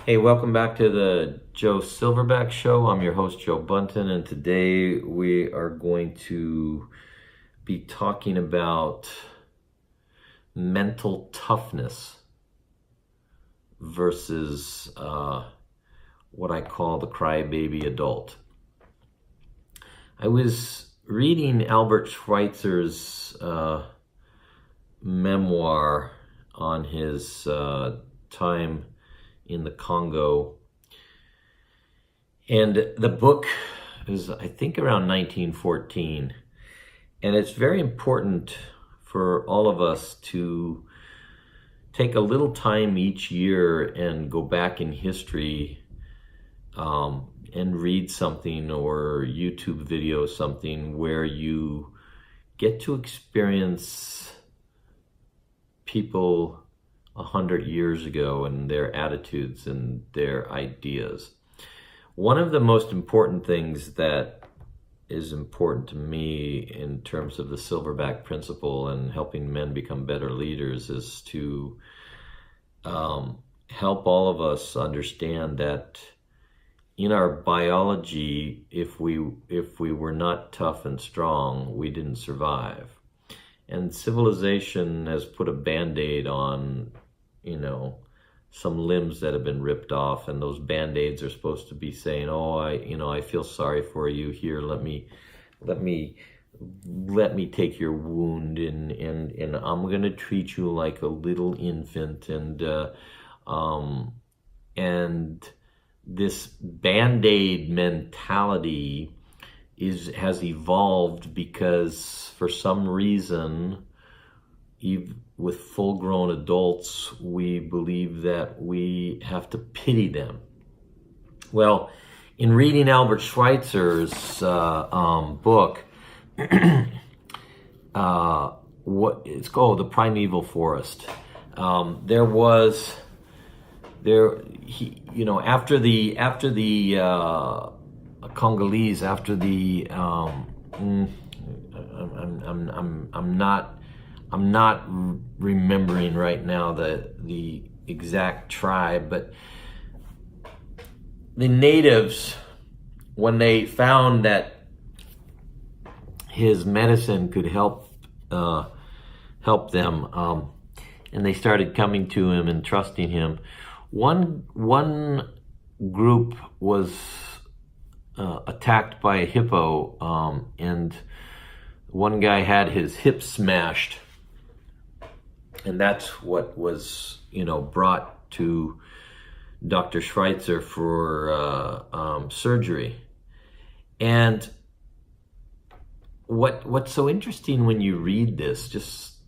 Hey, welcome back to the Joe Silverback Show. I'm your host, Joe Bunton, and today we are going to be talking about mental toughness versus what I call the crybaby adult. I was reading Albert Schweitzer's memoir on his time in the Congo. And the book is, I think, around 1914. And it's very important for all of us to take a little time each year and go back in history and read something or YouTube video something where you get to experience people 100 years ago and their attitudes and their ideas. One of the most important things that is important to me in terms of the Silverback principle and helping men become better leaders is to help all of us understand that in our biology, if we were not tough and strong, we didn't survive. And civilization has put a Band-Aid on, some limbs that have been ripped off, and those Band-Aids are supposed to be saying, "Oh, I feel sorry for you. Here, let me take your wound, and I'm gonna treat you like a little infant." And this Band-Aid mentality has evolved because for some reason, with full-grown adults, we believe that we have to pity them. Well, in reading Albert Schweitzer's book, what it's called, The Primeval Forest. After the Congolese, after the I'm not remembering right now the exact tribe, but the natives, when they found that his medicine could help them, and they started coming to him and trusting him. One group was attacked by a hippo, and one guy had his hip smashed. And that's what was, brought to Dr. Schweitzer for surgery. And what's so interesting when you read this, just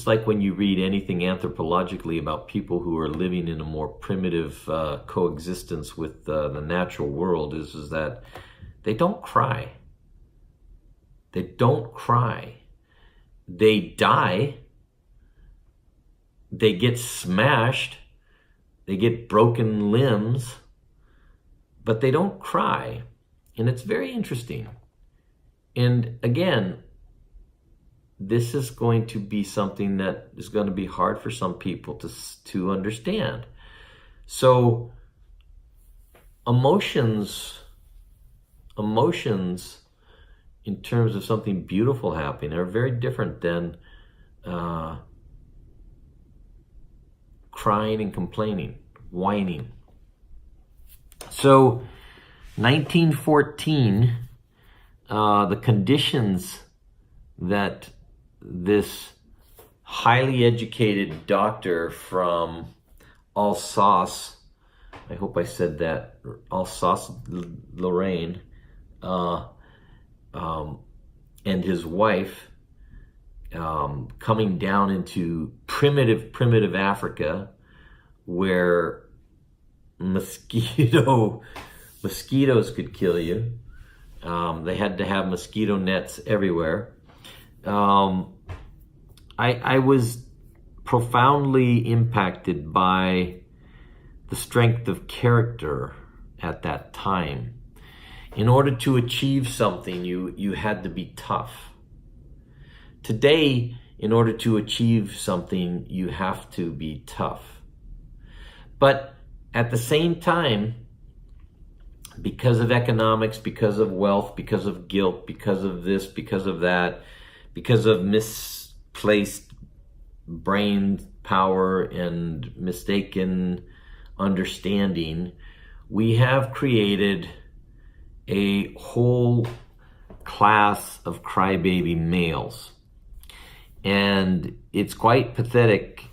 like when you read anything anthropologically about people who are living in a more primitive coexistence with the natural world, is that they don't cry. They don't cry. They die, they get smashed, they get broken limbs, but they don't cry. And it's very interesting. And again, this is going to be something that is going to be hard for some people to understand. So emotions in terms of something beautiful happening are very different than crying and complaining, whining. So 1914, the conditions that this highly educated doctor from Alsace, I hope I said that, Alsace, Lorraine, and his wife coming down into primitive Africa, where mosquitoes could kill you. They had to have mosquito nets everywhere. I was profoundly impacted by the strength of character at that time. In order to achieve something, you had to be tough. Today, in order to achieve something, you have to be tough. But at the same time, because of economics, because of wealth, because of guilt, because of this, because of that, because of misplaced brain power and mistaken understanding, we have created a whole class of crybaby males. And it's quite pathetic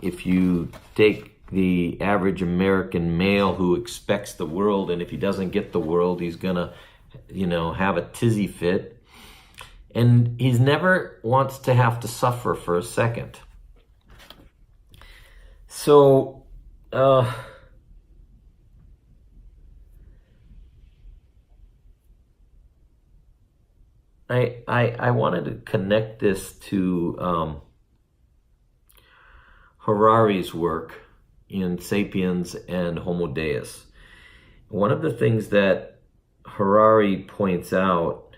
if you take the average American male who expects the world, and if he doesn't get the world, he's gonna, have a tizzy fit. And he's never wants to have to suffer for a second. So, I wanted to connect this to Harari's work in Sapiens and Homo Deus. One of the things that Harari points out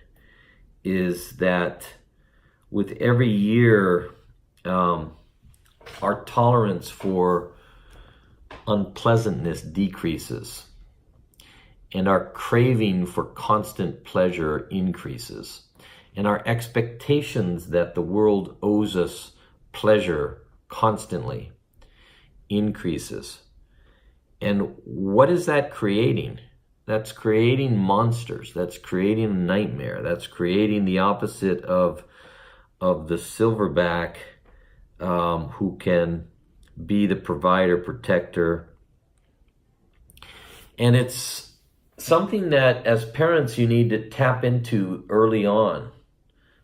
is that with every year, our tolerance for unpleasantness decreases, and our craving for constant pleasure increases, and our expectations that the world owes us pleasure constantly increases. And what is that creating? That's creating monsters. That's creating a nightmare. That's creating the opposite of the silverback, who can be the provider, protector. And it's something that as parents you need to tap into early on,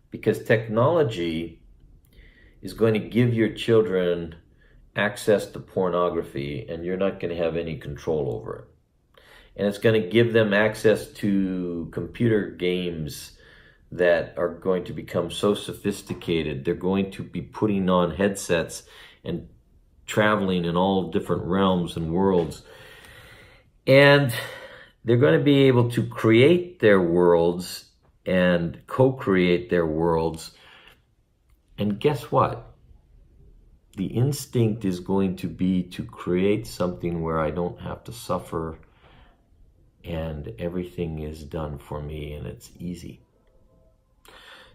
because technology is going to give your children access to pornography, and you're not going to have any control over it. And it's going to give them access to computer games that are going to become so sophisticated. They're going to be putting on headsets and traveling in all different realms and worlds. And they're going to be able to create their worlds and co-create their worlds. And guess what? The instinct is going to be to create something where I don't have to suffer and everything is done for me and it's easy.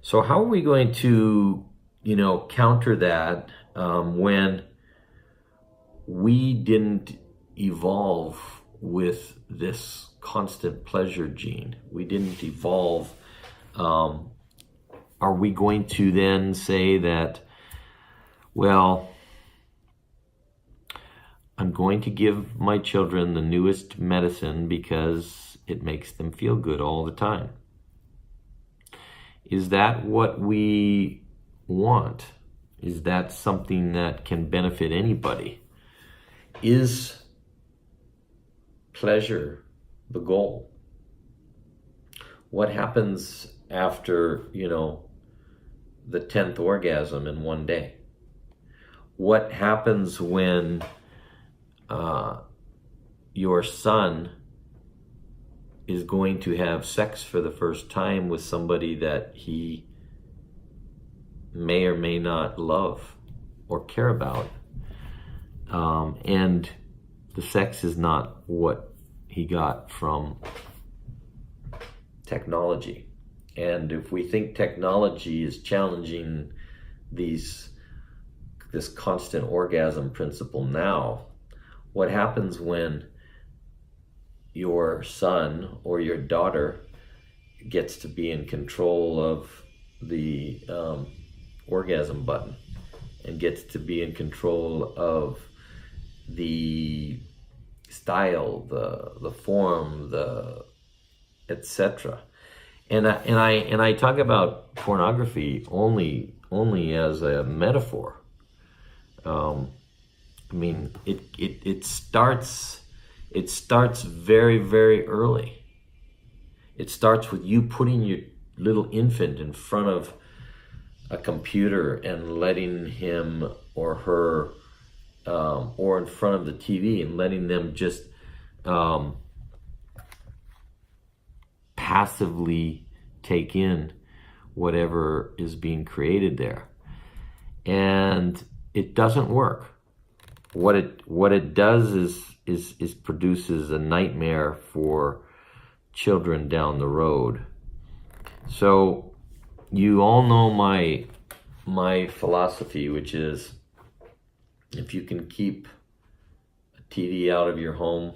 So how are we going to, counter that when we didn't evolve with this constant pleasure gene? We didn't evolve. Are we going to then say that, well, I'm going to give my children the newest medicine because it makes them feel good all the time? Is that what we want? Is that something that can benefit anybody? Is pleasure the goal? What happens after, the 10th orgasm in one day? What happens when your son is going to have sex for the first time with somebody that he may or may not love or care about, and the sex is not what he got from technology? And if we think technology is challenging this constant orgasm principle now, what happens when your son or your daughter gets to be in control of the orgasm button and gets to be in control of the style, the form, the etc. And I talk about pornography only as a metaphor. It starts very, very early. It starts with you putting your little infant in front of a computer and letting him or her, or in front of the TV, and letting them just passively take in whatever is being created there. And it doesn't work. what it does is produces a nightmare for children down the road. So you all know my philosophy, which is if you can keep a TV out of your home,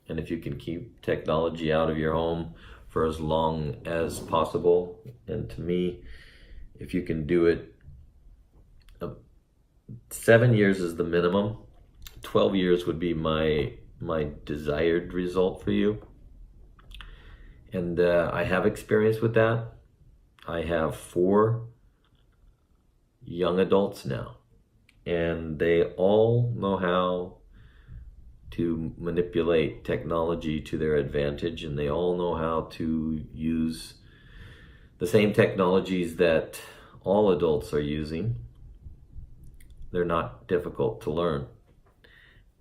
and if you can keep technology out of your home for as long as possible, and to me, if you can do it, 7 years is the minimum. 12 years would be my desired result for you. And I have experience with that. I have 4 young adults now, and they all know how to manipulate technology to their advantage, and they all know how to use the same technologies that all adults are using. They're not difficult to learn,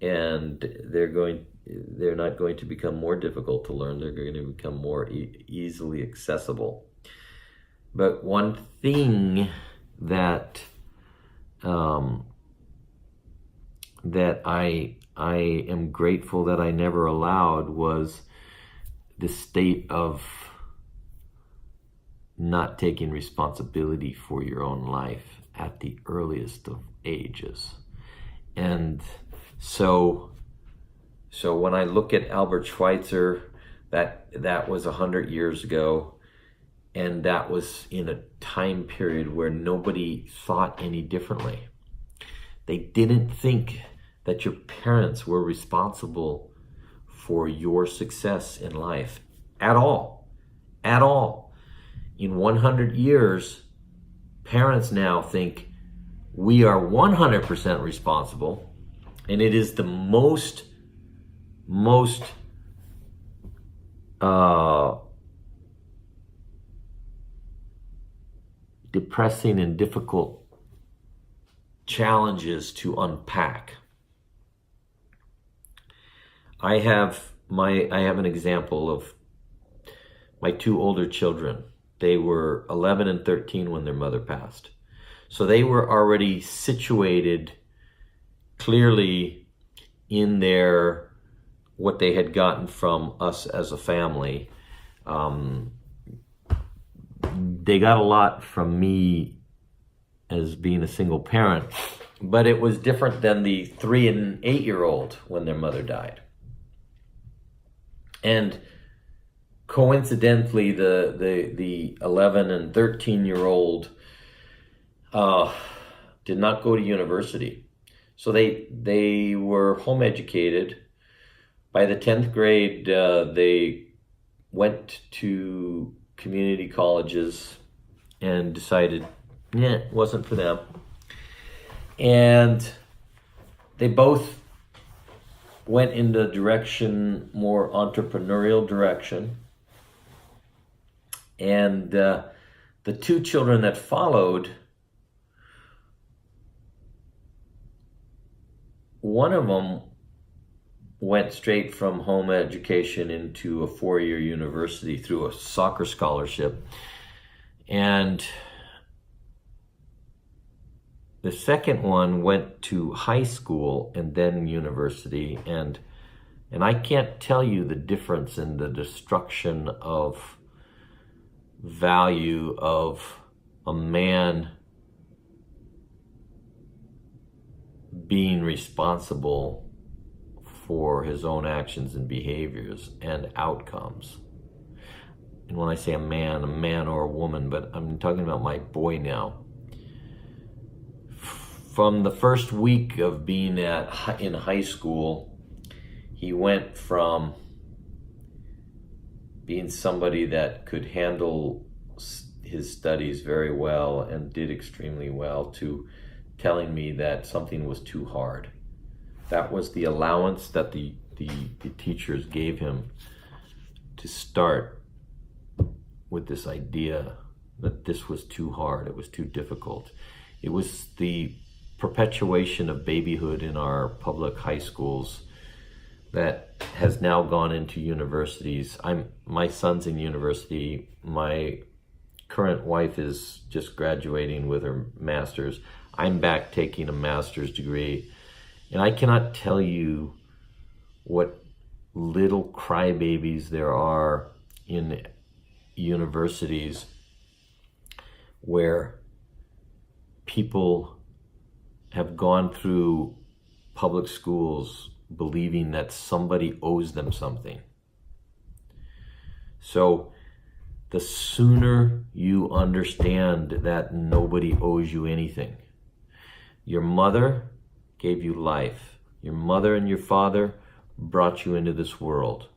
and they're not going to become more difficult to learn. They're going to become more easily accessible. But one thing that that I am grateful that I never allowed was the state of not taking responsibility for your own life at the earliest of ages. And so when I look at Albert Schweitzer, that was 100 years ago, and that was in a time period where nobody thought any differently. They didn't think that your parents were responsible for your success in life at all. At all. In 100 years, parents now think we are 100% responsible, and it is the most depressing and difficult challenges to unpack. I have an example of my 2 older children. They were 11 and 13 when their mother passed. So they were already situated clearly in their, what they had gotten from us as a family. They got a lot from me as being a single parent, but it was different than the 3 and 8-year-old when their mother died. And coincidentally, the 11 and 13-year-old did not go to university. So they were home educated. By the 10th grade, they went to community colleges and decided, it wasn't for them. And they both went in the direction, more entrepreneurial direction. And the 2 children that followed, one of them went straight from home education into a 4-year university through a soccer scholarship. And the second one went to high school and then university. And I can't tell you the difference in the destruction of value of a man being responsible for his own actions and behaviors and outcomes. And when I say a man or a woman, but I'm talking about my boy now. From the first week of being in high school, he went from being somebody that could handle his studies very well and did extremely well to telling me that something was too hard. That was the allowance that the teachers gave him to start with this idea that this was too hard, it was too difficult. It was the perpetuation of babyhood in our public high schools that has now gone into universities. My son's in university. My current wife is just graduating with her master's. I'm back taking a master's degree. And I cannot tell you what little crybabies there are in universities where people have gone through public schools believing that somebody owes them something. So the sooner you understand that nobody owes you anything. Your mother gave you life. Your mother and your father brought you into this world.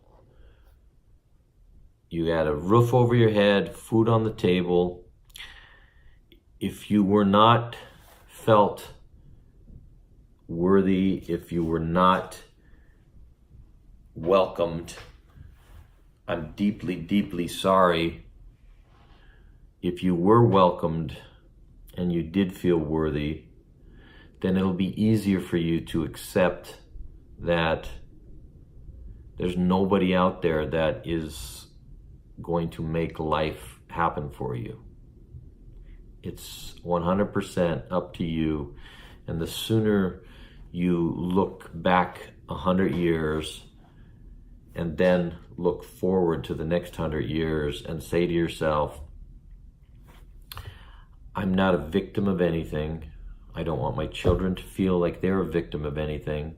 You had a roof over your head, food on the table. If you were not felt worthy, if you were not welcomed, I'm deeply, deeply sorry. If you were welcomed and you did feel worthy, then it'll be easier for you to accept that there's nobody out there that is going to make life happen for you. It's 100% up to you. And the sooner you look back 100 years and then look forward to the next 100 years and say to yourself, I'm not a victim of anything. I don't want my children to feel like they're a victim of anything.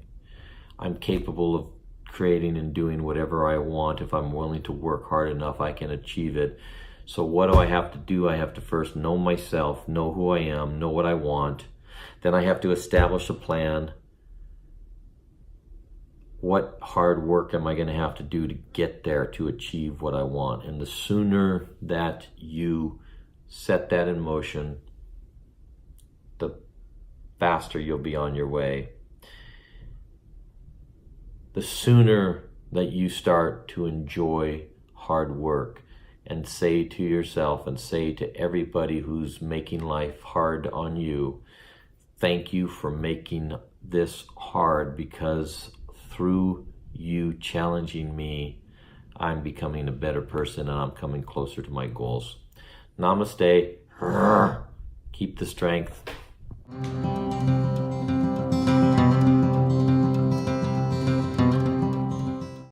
I'm capable of creating and doing whatever I want. If I'm willing to work hard enough, I can achieve it. So what do I have to do? I have to first know myself, know who I am, know what I want. Then I have to establish a plan. What hard work am I going to have to do to get there to achieve what I want? And the sooner that you set that in motion, the faster you'll be on your way. The sooner that you start to enjoy hard work and say to yourself and say to everybody who's making life hard on you, thank you for making this hard, because through you challenging me, I'm becoming a better person and I'm coming closer to my goals. Namaste. Keep the strength.